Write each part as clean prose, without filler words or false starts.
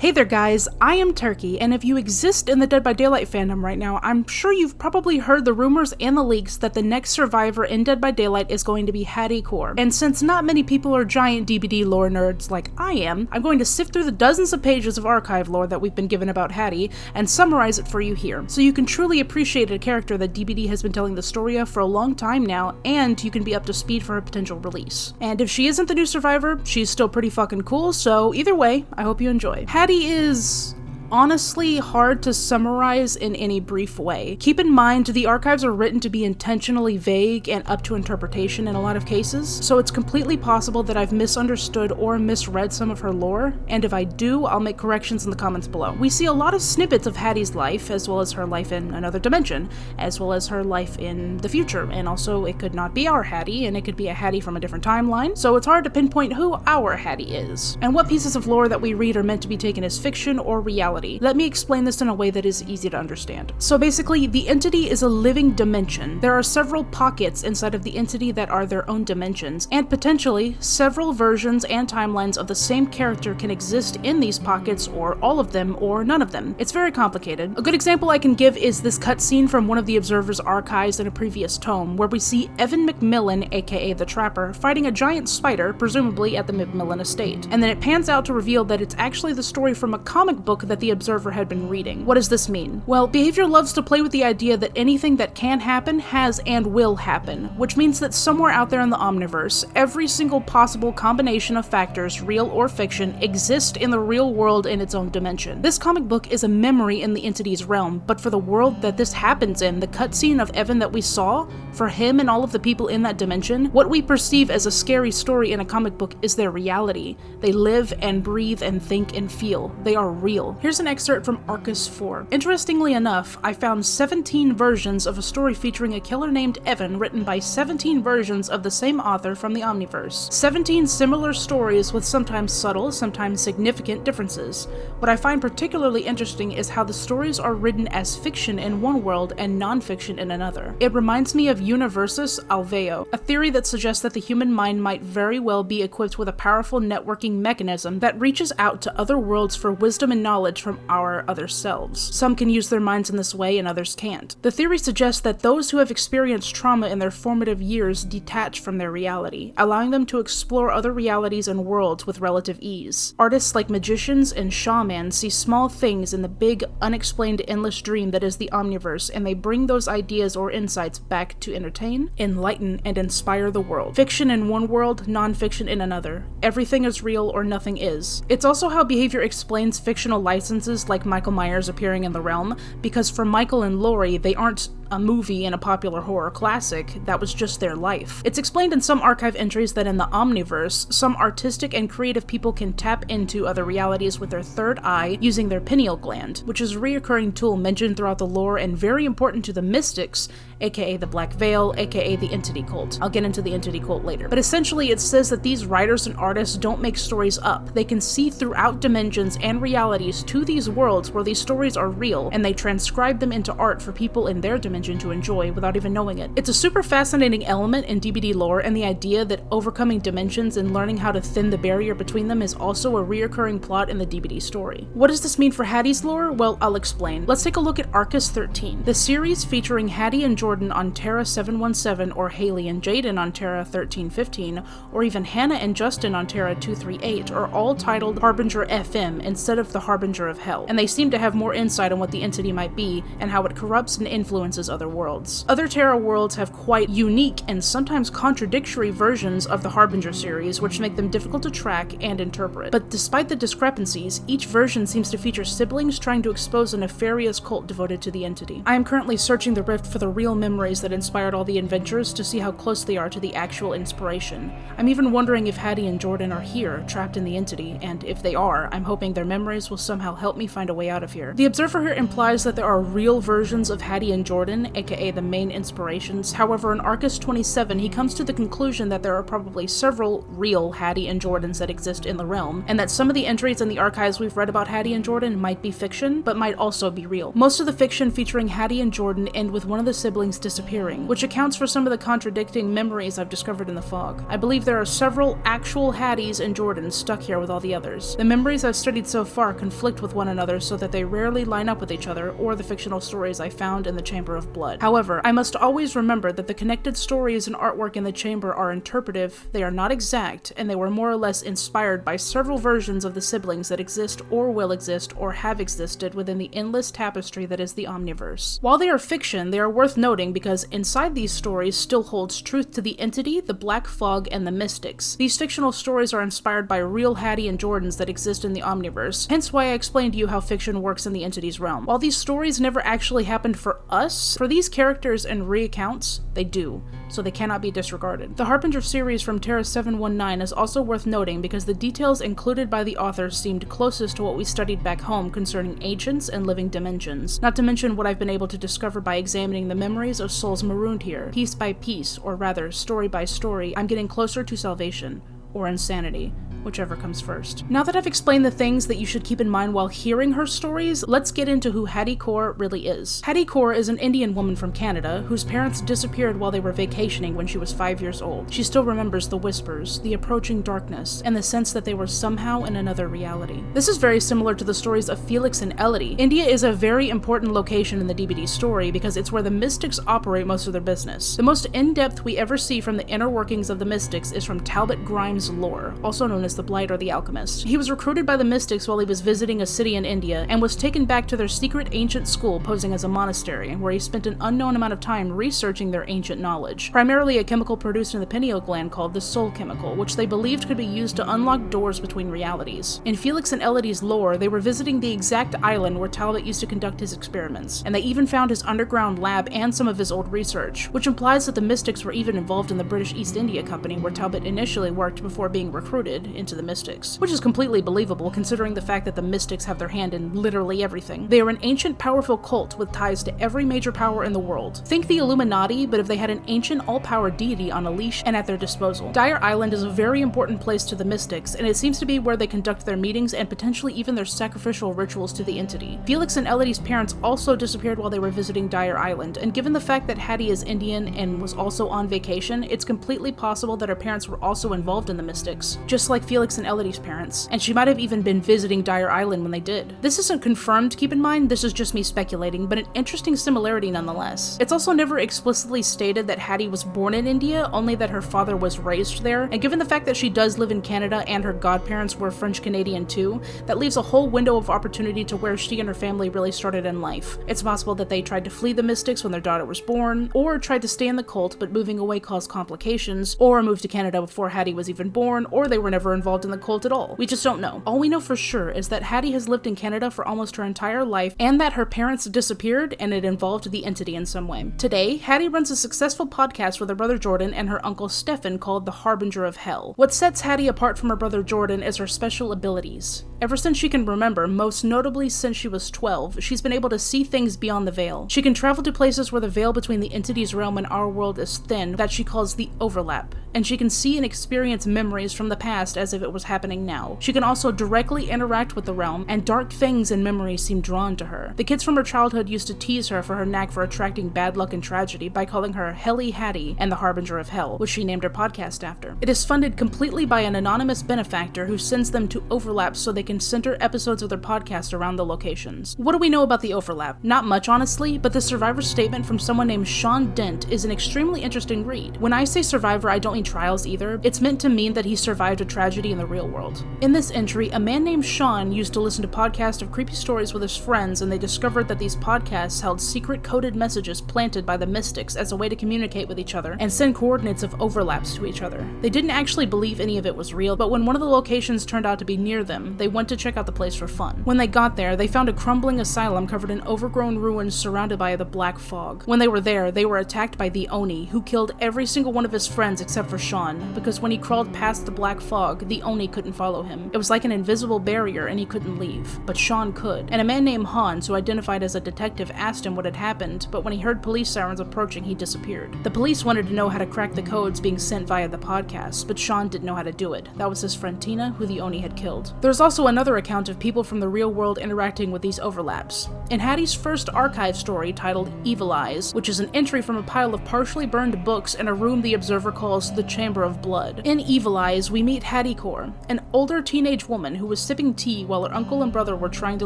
Hey there guys, I am Turkey, and if you exist in the Dead by Daylight fandom right now, I'm sure you've probably heard the rumors and the leaks that the next survivor in Dead by Daylight is going to be Haddie Kaur. And since not many people are giant DBD lore nerds like I am, I'm going to sift through the dozens of pages of archive lore that we've been given about Haddie and summarize it for you here, so you can truly appreciate a character that DBD has been telling the story of for a long time now, and you can be up to speed for her potential release. And if she isn't the new survivor, she's still pretty fucking cool, so either way, I hope you enjoy. Haddie is honestly hard to summarize in any brief way. Keep in mind, the archives are written to be intentionally vague and up to interpretation in a lot of cases, so it's completely possible that I've misunderstood or misread some of her lore, and if I do, I'll make corrections in the comments below. We see a lot of snippets of Haddie's life, as well as her life in another dimension, as well as her life in the future, and also it could not be our Haddie, and it could be a Haddie from a different timeline, so it's hard to pinpoint who our Haddie is, and what pieces of lore that we read are meant to be taken as fiction or reality. Let me explain this in a way that is easy to understand. So basically, the entity is a living dimension. There are several pockets inside of the entity that are their own dimensions, and potentially, several versions and timelines of the same character can exist in these pockets, or all of them, or none of them. It's very complicated. A good example I can give is this cutscene from one of the Observer's archives in a previous tome, where we see Evan McMillan, aka the Trapper, fighting a giant spider, presumably at the McMillan estate. And then it pans out to reveal that it's actually the story from a comic book that the Observer had been reading. What does this mean? Well, Behavior loves to play with the idea that anything that can happen has and will happen, which means that somewhere out there in the Omniverse, every single possible combination of factors, real or fiction, exist in the real world in its own dimension. This comic book is a memory in the entity's realm, but for the world that this happens in, the cutscene of Evan that we saw, for him and all of the people in that dimension, what we perceive as a scary story in a comic book is their reality. They live and breathe and think and feel. They are real. Here's an excerpt from Arcus 4. Interestingly enough, I found 17 versions of a story featuring a killer named Evan written by 17 versions of the same author from the Omniverse. 17 similar stories with sometimes subtle, sometimes significant differences. What I find particularly interesting is how the stories are written as fiction in one world and non-fiction in another. It reminds me of Universus Alveo, a theory that suggests that the human mind might very well be equipped with a powerful networking mechanism that reaches out to other worlds for wisdom and knowledge from our other selves. Some can use their minds in this way and others can't. The theory suggests that those who have experienced trauma in their formative years detach from their reality, allowing them to explore other realities and worlds with relative ease. Artists like magicians and shamans see small things in the big, unexplained, endless dream that is the Omniverse, and they bring those ideas or insights back to entertain, enlighten, and inspire the world. Fiction in one world, non-fiction in another. Everything is real or nothing is. It's also how Behavior explains fictional licenses like Michael Myers appearing in the realm, because for Michael and Laurie, they aren't a movie in a popular horror classic, that was just their life. It's explained in some archive entries that in the Omniverse, some artistic and creative people can tap into other realities with their third eye using their pineal gland, which is a reoccurring tool mentioned throughout the lore and very important to the mystics, aka the Black Veil, aka the Entity Cult. I'll get into the Entity Cult later. But essentially it says that these writers and artists don't make stories up. They can see throughout dimensions and realities to these worlds where these stories are real, and they transcribe them into art for people in their dimension to enjoy without even knowing it. It's a super fascinating element in DBD lore, and the idea that overcoming dimensions and learning how to thin the barrier between them is also a reoccurring plot in the DBD story. What does this mean for Haddie's lore? Well, I'll explain. Let's take a look at Arcus 13. The series featuring Haddie and Jordan on Terra 717, or Haley and Jaden on Terra 1315, or even Hannah and Justin on Terra 238 are all titled Harbinger FM instead of the Harbinger of Hell, and they seem to have more insight on what the entity might be and how it corrupts and influences other worlds. Other Terra worlds have quite unique and sometimes contradictory versions of the Harbinger series, which make them difficult to track and interpret. But despite the discrepancies, each version seems to feature siblings trying to expose a nefarious cult devoted to the entity. I am currently searching the Rift for the real memories that inspired all the adventures to see how close they are to the actual inspiration. I'm even wondering if Haddie and Jordan are here, trapped in the entity, and if they are, I'm hoping their memories will somehow help me find a way out of here. The Observer here implies that there are real versions of Haddie and Jordan Jordan, aka the main inspirations. However, in Arcus 27, he comes to the conclusion that there are probably several real Haddie and Jordans that exist in the realm, and that some of the entries in the archives we've read about Haddie and Jordan might be fiction, but might also be real. Most of the fiction featuring Haddie and Jordan end with one of the siblings disappearing, which accounts for some of the contradicting memories I've discovered in the fog. I believe there are several actual Haddies and Jordans stuck here with all the others. The memories I've studied so far conflict with one another so that they rarely line up with each other or the fictional stories I found in the Chamber of Blood. However, I must always remember that the connected stories and artwork in the chamber are interpretive, they are not exact, and they were more or less inspired by several versions of the siblings that exist or will exist or have existed within the endless tapestry that is the Omniverse. While they are fiction, they are worth noting because inside these stories still holds truth to the entity, the Black Fog, and the Mystics. These fictional stories are inspired by real Haddie and Jordans that exist in the Omniverse, hence why I explained to you how fiction works in the entity's realm. While these stories never actually happened for us, for these characters and recounts, they do, so they cannot be disregarded. The Harbinger series from Terra 719 is also worth noting because the details included by the author seemed closest to what we studied back home concerning ancients and living dimensions, not to mention what I've been able to discover by examining the memories of souls marooned here. Piece by piece, or rather, story by story, I'm getting closer to salvation, or insanity, whichever comes first. Now that I've explained the things that you should keep in mind while hearing her stories, let's get into who Haddie Kaur really is. Haddie Kaur is an Indian woman from Canada whose parents disappeared while they were vacationing when she was 5 years old. She still remembers the whispers, the approaching darkness, and the sense that they were somehow in another reality. This is very similar to the stories of Felix and Elodie. India is a very important location in the DBD story because it's where the Mystics operate most of their business. The most in-depth we ever see from the inner workings of the Mystics is from Talbot Grimes' lore, also known as the Blight or the Alchemist. He was recruited by the Mystics while he was visiting a city in India and was taken back to their secret ancient school posing as a monastery, where he spent an unknown amount of time researching their ancient knowledge, primarily a chemical produced in the pineal gland called the soul chemical, which they believed could be used to unlock doors between realities. In Felix and Elodie's lore, they were visiting the exact island where Talbot used to conduct his experiments, and they even found his underground lab and some of his old research, which implies that the Mystics were even involved in the British East India Company where Talbot initially worked before being recruited into the Mystics, which is completely believable considering the fact that the Mystics have their hand in literally everything. They are an ancient, powerful cult with ties to every major power in the world. Think the Illuminati, but if they had an ancient, all-power deity on a leash and at their disposal. Dire Island is a very important place to the Mystics, and it seems to be where they conduct their meetings and potentially even their sacrificial rituals to the entity. Felix and Elodie's parents also disappeared while they were visiting Dire Island, and given the fact that Haddie is Indian and was also on vacation, it's completely possible that her parents were also involved in the Mystics, just like Felix and Elodie's parents, and she might have even been visiting Dire Island when they did. This isn't confirmed, keep in mind, this is just me speculating, but an interesting similarity nonetheless. It's also never explicitly stated that Haddie was born in India, only that her father was raised there, and given the fact that she does live in Canada and her godparents were French-Canadian too, that leaves a whole window of opportunity to where she and her family really started in life. It's possible that they tried to flee the Mystics when their daughter was born, or tried to stay in the cult but moving away caused complications, or moved to Canada before Haddie was even born, or they were never involved in the cult at all. We just don't know. All we know for sure is that Haddie has lived in Canada for almost her entire life, and that her parents disappeared and it involved the entity in some way. Today, Haddie runs a successful podcast with her brother Jordan and her uncle Stefan called The Harbinger of Hell. What sets Haddie apart from her brother Jordan is her special abilities. Ever since she can remember, most notably since she was 12, she's been able to see things beyond the veil. She can travel to places where the veil between the entity's realm and our world is thin, that she calls the overlap, and she can see and experience memories from the past as if it was happening now. She can also directly interact with the realm, and dark things and memories seem drawn to her. The kids from her childhood used to tease her for her knack for attracting bad luck and tragedy by calling her Helly Haddie and the Harbinger of Hell, which she named her podcast after. It is funded completely by an anonymous benefactor who sends them to overlap so they can center episodes of their podcast around the locations. What do we know about the overlap? Not much, honestly, but the survivor statement from someone named Sean Dent is an extremely interesting read. When I say survivor, I don't mean trials either. It's meant to mean that he survived a tragedy in the real world. In this entry, a man named Sean used to listen to podcasts of creepy stories with his friends, and they discovered that these podcasts held secret coded messages planted by the Mystics as a way to communicate with each other and send coordinates of overlaps to each other. They didn't actually believe any of it was real, but when one of the locations turned out to be near them, they went to check out the place for fun. When they got there, they found a crumbling asylum covered in overgrown ruins surrounded by the Black Fog. When they were there, they were attacked by the Oni, who killed every single one of his friends except for Sean, because when he crawled past the Black Fog, fog, the Oni couldn't follow him. It was like an invisible barrier and he couldn't leave. But Sean could. And a man named Hans, who identified as a detective, asked him what had happened, but when he heard police sirens approaching, he disappeared. The police wanted to know how to crack the codes being sent via the podcast, but Sean didn't know how to do it. That was his friend Tina, who the Oni had killed. There's also another account of people from the real world interacting with these overlaps. In Haddie's first archive story, titled Evil Eyes, which is an entry from a pile of partially burned books in a room the observer calls the Chamber of Blood. In Evil Eyes, we meet Haddie Kaur, an older teenage woman who was sipping tea while her uncle and brother were trying to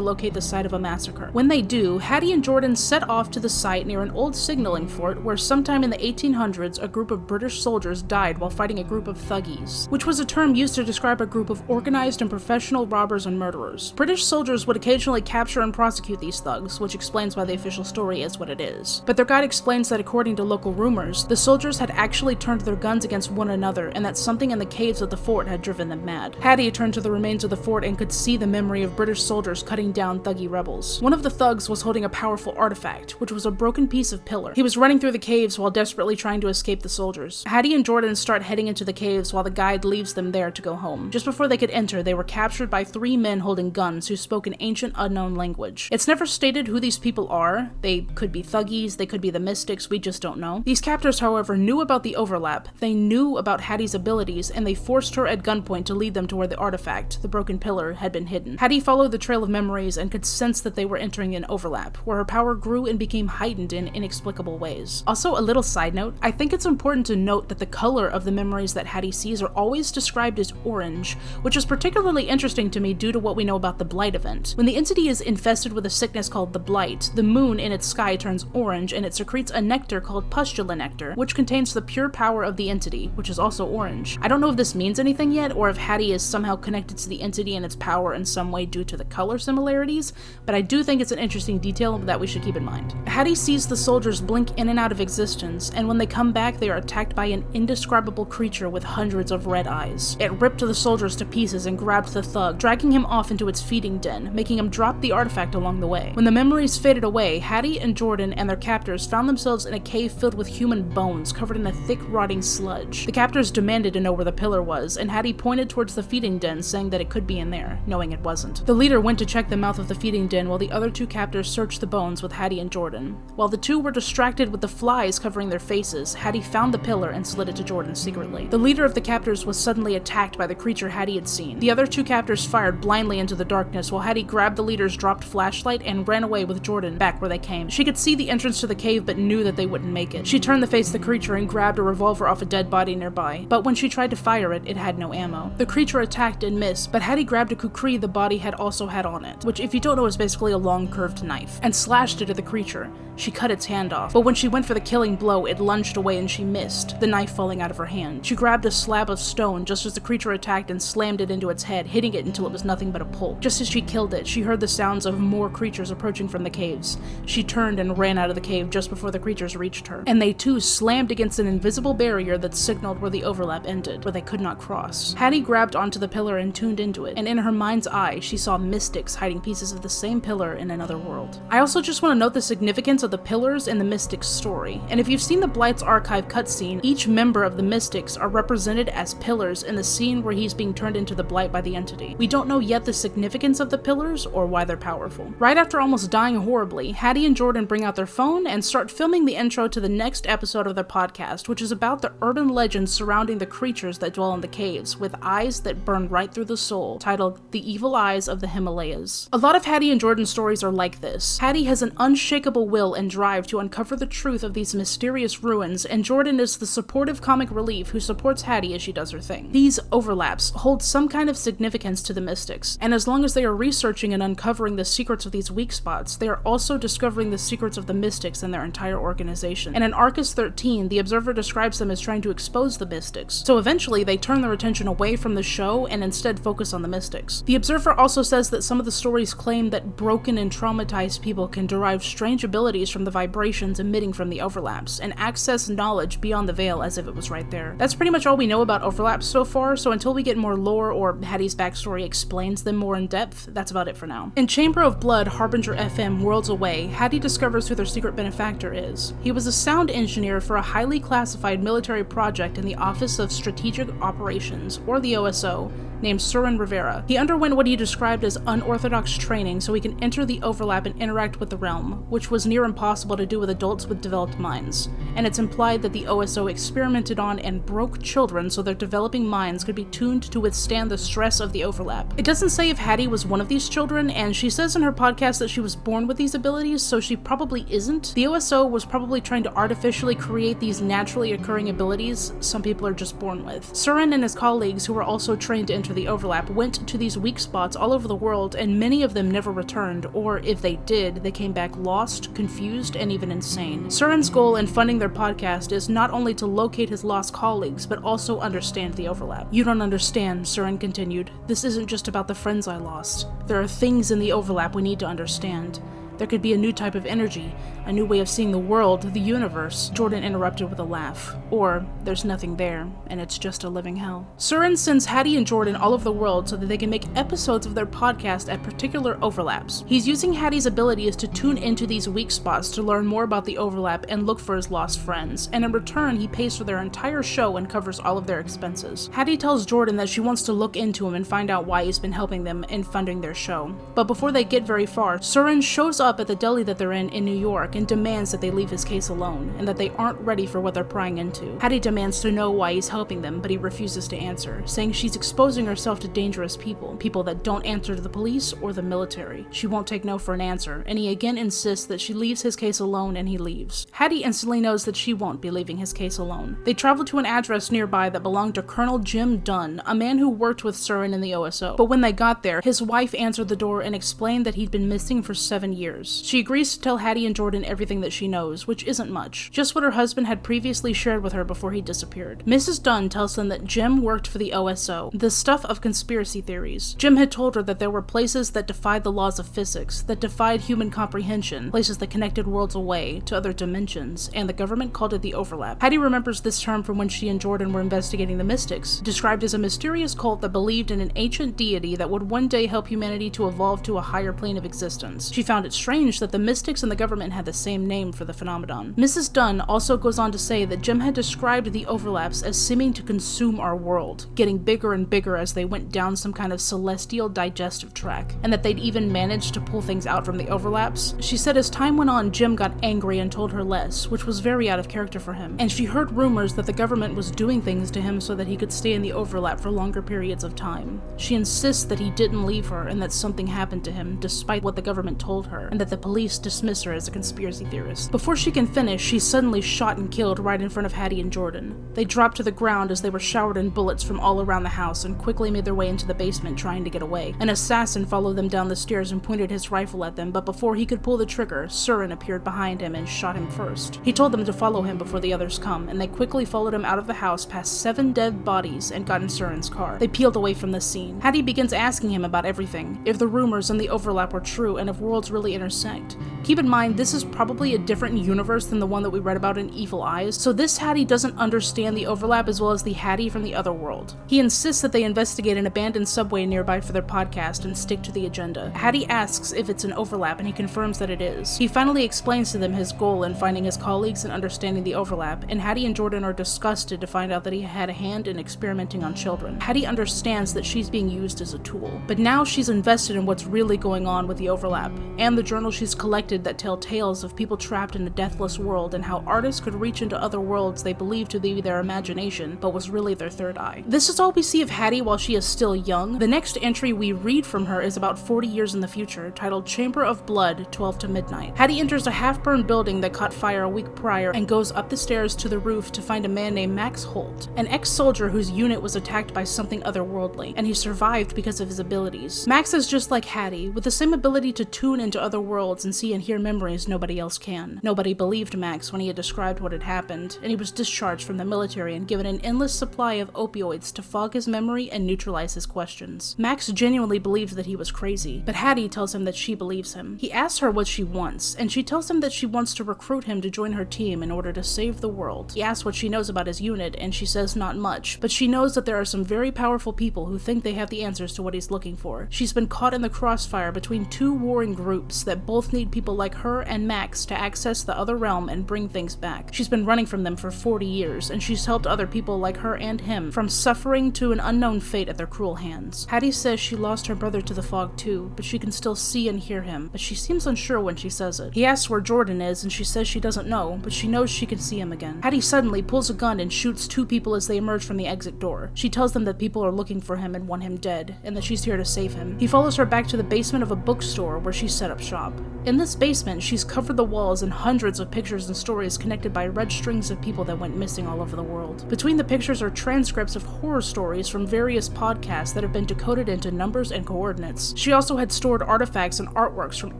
locate the site of a massacre. When they do, Haddie and Jordan set off to the site near an old signaling fort where sometime in the 1800s a group of British soldiers died while fighting a group of thuggies, which was a term used to describe a group of organized and professional robbers and murderers. British soldiers would occasionally capture and prosecute these thugs, which explains why the official story is what it is. But their guide explains that according to local rumors, the soldiers had actually turned their guns against one another and that something in the caves of the fort had driven them mad. Haddie turned to the remains of the fort and could see the memory of British soldiers cutting down thuggy rebels. One of the thugs was holding a powerful artifact, which was a broken piece of pillar. He was running through the caves while desperately trying to escape the soldiers. Haddie and Jordan start heading into the caves while the guide leaves them there to go home. Just before they could enter, they were captured by 3 men holding guns who spoke an ancient unknown language. It's never stated who these people are. They could be thuggies, they could be the mystics, we just don't know. These captors, however, knew about the overlap, they knew about Haddie's abilities, and they forced her at gunpoint to lead them to where the artifact, the broken pillar, had been hidden. Haddie followed the trail of memories and could sense that they were entering an overlap, where her power grew and became heightened in inexplicable ways. Also, a little side note, I think it's important to note that the color of the memories that Haddie sees are always described as orange, which is particularly interesting to me due to what we know about the Blight event. When the entity is infested with a sickness called the Blight, the moon in its sky turns orange and it secretes a nectar called pustula nectar, which contains the pure power of the entity, which is also orange. I don't know if this means anything yet, or if Haddie is somehow connected to the entity and its power in some way due to the color similarities, but I do think it's an interesting detail that we should keep in mind. Haddie sees the soldiers blink in and out of existence, and when they come back they are attacked by an indescribable creature with hundreds of red eyes. It ripped the soldiers to pieces and grabbed the thug, dragging him off into its feeding den, making him drop the artifact along the way. When the memories faded away, Haddie and Jordan and their captors found themselves in a cave filled with human bones covered in a thick rotting sludge. The captors demanded to know where the pillar was, and Haddie pointed towards the feeding den, saying that it could be in there, knowing it wasn't. The leader went to check the mouth of the feeding den while the other 2 captors searched the bones with Haddie and Jordan. While the 2 were distracted with the flies covering their faces, Haddie found the pillar and slid it to Jordan secretly. The leader of the captors was suddenly attacked by the creature Haddie had seen. The other 2 captors fired blindly into the darkness while Haddie grabbed the leader's dropped flashlight and ran away with Jordan back where they came. She could see the entrance to the cave but knew that they wouldn't make it. She turned to face the creature and grabbed a revolver off a dead body nearby, but when she tried to fire it, it had no ammo. The creature attacked and missed, but Haddie grabbed a kukri the body had also had on it, which if you don't know is basically a long curved knife, and slashed it at the creature. She cut its hand off, but when she went for the killing blow, it lunged away and she missed, the knife falling out of her hand. She grabbed a slab of stone just as the creature attacked and slammed it into its head, hitting it until it was nothing but a pulp. Just as she killed it, she heard the sounds of more creatures approaching from the caves. She turned and ran out of the cave just before the creatures reached her, and they too slammed against an invisible barrier that signaled where the overlap ended, where they could not cross. Haddie grabbed onto the pillar and tuned into it, and in her mind's eye, she saw mystics hiding pieces of the same pillar in another world. I also just want to note the significance of the pillars in the Mystics story, and if you've seen the Blight's archive cutscene, each member of the Mystics are represented as pillars in the scene where he's being turned into the Blight by the entity. We don't know yet the significance of the pillars or why they're powerful. Right after almost dying horribly, Haddie and Jordan bring out their phone and start filming the intro to the next episode of their podcast, which is about the urban legends surrounding the creatures that dwell in the caves, with eyes that burn right through the soul, titled The Evil Eyes of the Himalayas. A lot of Haddie and Jordan's stories are like this. Haddie has an unshakable will and drive to uncover the truth of these mysterious ruins, and Jordan is the supportive comic relief who supports Haddie as she does her thing. These overlaps hold some kind of significance to the Mystics, and as long as they are researching and uncovering the secrets of these weak spots, they are also discovering the secrets of the Mystics and their entire organization. And in Arcus 13, the Observer describes them as trying to expose the Mystics, so eventually they turn their attention away from the show and instead focus on the Mystics. The Observer also says that some of the stories claim that broken and traumatized people can derive strange abilities from the vibrations emitting from the overlaps, and access knowledge beyond the veil as if it was right there. That's pretty much all we know about overlaps so far, so until we get more lore or Haddie's backstory explains them more in depth, that's about it for now. In Chamber of Blood, Harbinger FM Worlds Away, Haddie discovers who their secret benefactor is. He was a sound engineer for a highly classified military project in the Office of Strategic Operations, or the OSO, named Surin Rivera. He underwent what he described as unorthodox training so he can enter the overlap and interact with the realm, which was near impossible to do with adults with developed minds. And it's implied that the OSO experimented on and broke children so their developing minds could be tuned to withstand the stress of the overlap. It doesn't say if Haddie was one of these children, and she says in her podcast that she was born with these abilities, so she probably isn't. The OSO was probably trying to artificially create these naturally occurring abilities some people are just born with. Surin and his colleagues, who were also trained to enter the overlap, went to these weak spots all over the world, and many of them never returned, or if they did, they came back lost, confused, and even insane. Surin's goal in funding their podcast is not only to locate his lost colleagues, but also understand the overlap. "You don't understand," Surin continued. "This isn't just about the friends I lost. There are things in the overlap we need to understand. There could be a new type of energy, a new way of seeing the world, the universe." Jordan interrupted with a laugh. "Or, there's nothing there, and it's just a living hell." Surin sends Haddie and Jordan all over the world so that they can make episodes of their podcast at particular overlaps. He's using Haddie's abilities to tune into these weak spots to learn more about the overlap and look for his lost friends, and in return he pays for their entire show and covers all of their expenses. Haddie tells Jordan that she wants to look into him and find out why he's been helping them in funding their show. But before they get very far, Surin shows up at the deli that they're in New York and demands that they leave his case alone, and that they aren't ready for what they're prying into. Haddie demands to know why he's helping them, but he refuses to answer, saying she's exposing herself to dangerous people that don't answer to the police or the military. She won't take no for an answer, and he again insists that she leaves his case alone, and he leaves. Haddie instantly knows that she won't be leaving his case alone. They travel to an address nearby that belonged to Colonel Jim Dunn, a man who worked with Surin in the OSO. But when they got there, his wife answered the door and explained that he'd been missing for 7 years. She agrees to tell Haddie and Jordan everything that she knows, which isn't much, just what her husband had previously shared with her before he disappeared. Mrs. Dunn tells them that Jim worked for the OSO, the stuff of conspiracy theories. Jim had told her that there were places that defied the laws of physics, that defied human comprehension, places that connected worlds away to other dimensions, and the government called it the overlap. Haddie remembers this term from when she and Jordan were investigating the Mystics, described as a mysterious cult that believed in an ancient deity that would one day help humanity to evolve to a higher plane of existence. She found it strange that the Mystics and the government had the same name for the phenomenon. Mrs. Dunn also goes on to say that Jim had described the overlaps as seeming to consume our world, getting bigger and bigger as they went down some kind of celestial digestive tract, and that they'd even managed to pull things out from the overlaps. She said as time went on, Jim got angry and told her less, which was very out of character for him, and she heard rumors that the government was doing things to him so that he could stay in the overlap for longer periods of time. She insists that he didn't leave her and that something happened to him despite what the government told her, and that the police dismiss her as a conspiracy theorist. Before she can finish, she's suddenly shot and killed right in front of Haddie and Jordan. They dropped to the ground as they were showered in bullets from all around the house and quickly made their way into the basement trying to get away. An assassin followed them down the stairs and pointed his rifle at them, but before he could pull the trigger, Surin appeared behind him and shot him first. He told them to follow him before the others come, and they quickly followed him out of the house past 7 dead bodies and got in Surin's car. They peeled away from the scene. Haddie begins asking him about everything, if the rumors and the overlap were true and if worlds really intersect. Keep in mind, this is probably a different universe than the one that we read about in Evil Eyes, so this Haddie doesn't understand the overlap as well as the Haddie from the other world. He insists that they investigate an abandoned subway nearby for their podcast and stick to the agenda. Haddie asks if it's an overlap and he confirms that it is. He finally explains to them his goal in finding his colleagues and understanding the overlap, and Haddie and Jordan are disgusted to find out that he had a hand in experimenting on children. Haddie understands that she's being used as a tool, but now she's invested in what's really going on with the overlap, and the journal she's collected that tell tales of people trapped in a deathless world and how artists could reach into other worlds they believed to be their imagination, but was really their third eye. This is all we see of Haddie while she is still young. The next entry we read from her is about 40 years in the future, titled Chamber of Blood, 12 to Midnight. Haddie enters a half-burned building that caught fire a week prior and goes up the stairs to the roof to find a man named Max Holt, an ex-soldier whose unit was attacked by something otherworldly, and he survived because of his abilities. Max is just like Haddie, with the same ability to tune into other worlds and see and hear memories nobody else can. Nobody believed Max when he had described what had happened, and he was discharged from the military and given an endless supply of opioids to fog his memory and neutralize his questions. Max genuinely believed that he was crazy, but Haddie tells him that she believes him. He asks her what she wants, and she tells him that she wants to recruit him to join her team in order to save the world. He asks what she knows about his unit, and she says not much, but she knows that there are some very powerful people who think they have the answers to what he's looking for. She's been caught in the crossfire between 2 warring groups that both need people like her and Max to access the other realm and bring things back. She's been running from them for 40 years, and she's helped other people like her and him from suffering to an unknown fate at their cruel hands. Haddie says she lost her brother to the fog too, but she can still see and hear him, but she seems unsure when she says it. He asks where Jordan is, and she says she doesn't know, but she knows she can see him again. Haddie suddenly pulls a gun and shoots 2 people as they emerge from the exit door. She tells them that people are looking for him and want him dead, and that she's here to save him. He follows her back to the basement of a bookstore where she set up shop. In this basement, she's covered the walls in hundreds of pictures and stories connected by red strings of people that went missing all over the world. Between the pictures are transcripts of horror stories from various podcasts that have been decoded into numbers and coordinates. She also had stored artifacts and artworks from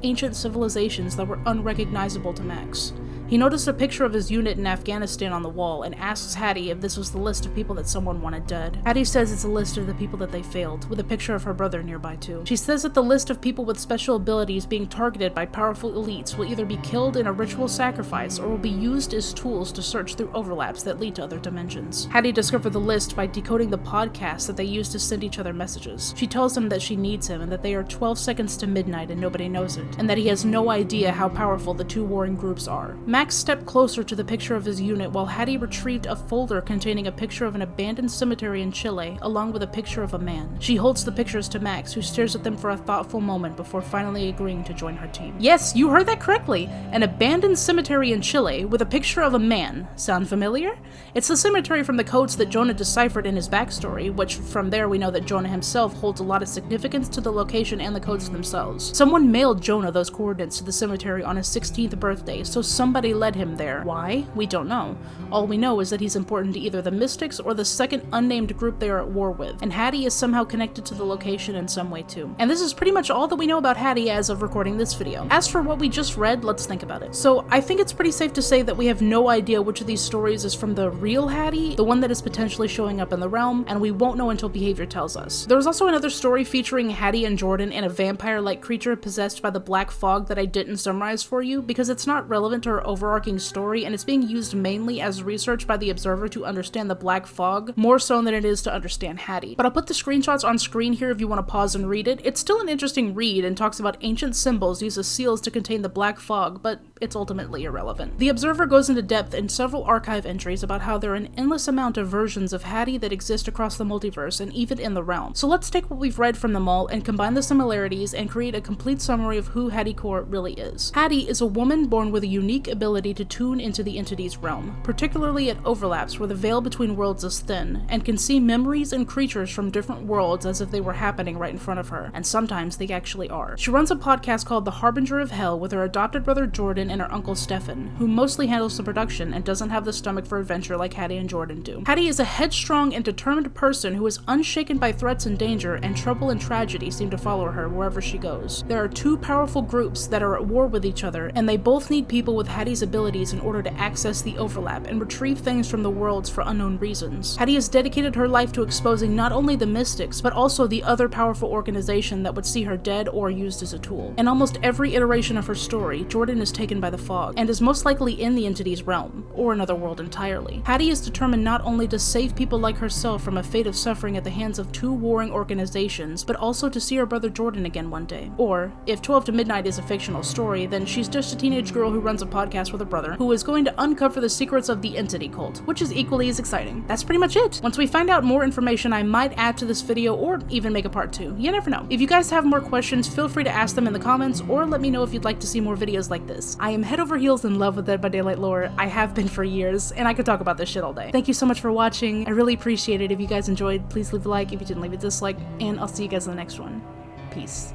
ancient civilizations that were unrecognizable to Max. He noticed a picture of his unit in Afghanistan on the wall and asks Haddie if this was the list of people that someone wanted dead. Haddie says it's a list of the people that they failed, with a picture of her brother nearby too. She says that the list of people with special abilities being targeted by powerful elites will either be killed in a ritual sacrifice or will be used as tools to search through overlaps that lead to other dimensions. Haddie discovered the list by decoding the podcasts that they use to send each other messages. She tells him that she needs him and that they are 12 seconds to midnight and nobody knows it, and that he has no idea how powerful the 2 warring groups are. Max stepped closer to the picture of his unit while Haddie retrieved a folder containing a picture of an abandoned cemetery in Chile, along with a picture of a man. She holds the pictures to Max, who stares at them for a thoughtful moment before finally agreeing to join her team. Yes, you heard that correctly! An abandoned cemetery in Chile with a picture of a man. Sound familiar? It's the cemetery from the codes that Jonah deciphered in his backstory, which from there we know that Jonah himself holds a lot of significance to the location and the codes themselves. Someone mailed Jonah those coordinates to the cemetery on his 16th birthday, so somebody led him there. Why? We don't know. All we know is that he's important to either the Mystics or the second unnamed group they are at war with, and Haddie is somehow connected to the location in some way too. And this is pretty much all that we know about Haddie as of recording this video. As for what we just read, let's think about it. So I think it's pretty safe to say that we have no idea which of these stories is from the real Haddie, the one that is potentially showing up in the realm, and we won't know until behavior tells us. There was also another story featuring Haddie and Jordan and a vampire-like creature possessed by the black fog that I didn't summarize for you because it's not relevant to our overarching story, and it's being used mainly as research by the observer to understand the black fog, more so than it is to understand Haddie. But I'll put the screenshots on screen here if you want to pause and read it. It's still an interesting read and talks about ancient symbols used as seals to contain the black fog, but it's ultimately irrelevant. The observer goes into depth in several archive entries about how there are an endless amount of versions of Haddie that exist across the multiverse and even in the realm. So let's take what we've read from them all and combine the similarities and create a complete summary of who Haddie Kaur really is. Haddie is a woman born with a unique ability to tune into the entity's realm, particularly at overlaps where the veil between worlds is thin, and can see memories and creatures from different worlds as if they were happening right in front of her, and sometimes they actually are. She runs a podcast called The Harbinger of Hell with her adopted brother Jordan and her uncle Stefan, who mostly handles the production and doesn't have the stomach for adventure like Haddie and Jordan do. Haddie is a headstrong and determined person who is unshaken by threats and danger, and trouble and tragedy seem to follow her wherever she goes. There are 2 powerful groups that are at war with each other, and they both need people with Haddie's abilities in order to access the overlap and retrieve things from the worlds for unknown reasons. Haddie has dedicated her life to exposing not only the Mystics, but also the other powerful organization that would see her dead or used as a tool. In almost every iteration of her story, Jordan is taken by the fog, and is most likely in the entity's realm, or another world entirely. Haddie is determined not only to save people like herself from a fate of suffering at the hands of 2 warring organizations, but also to see her brother Jordan again one day. Or, if 12 to Midnight is a fictional story, then she's just a teenage girl who runs a podcast with her brother, who is going to uncover the secrets of the entity cult, which is equally as exciting. That's pretty much it. Once we find out more information, I might add to this video or even make a part 2. You never know. If you guys have more questions, feel free to ask them in the comments, or let me know if you'd like to see more videos like this. I am head over heels in love with Dead by Daylight lore. I have been for years, and I could talk about this shit all day. Thank you so much for watching. I really appreciate it. If you guys enjoyed, please leave a like. If you didn't, leave a dislike, and I'll see you guys in the next one. Peace.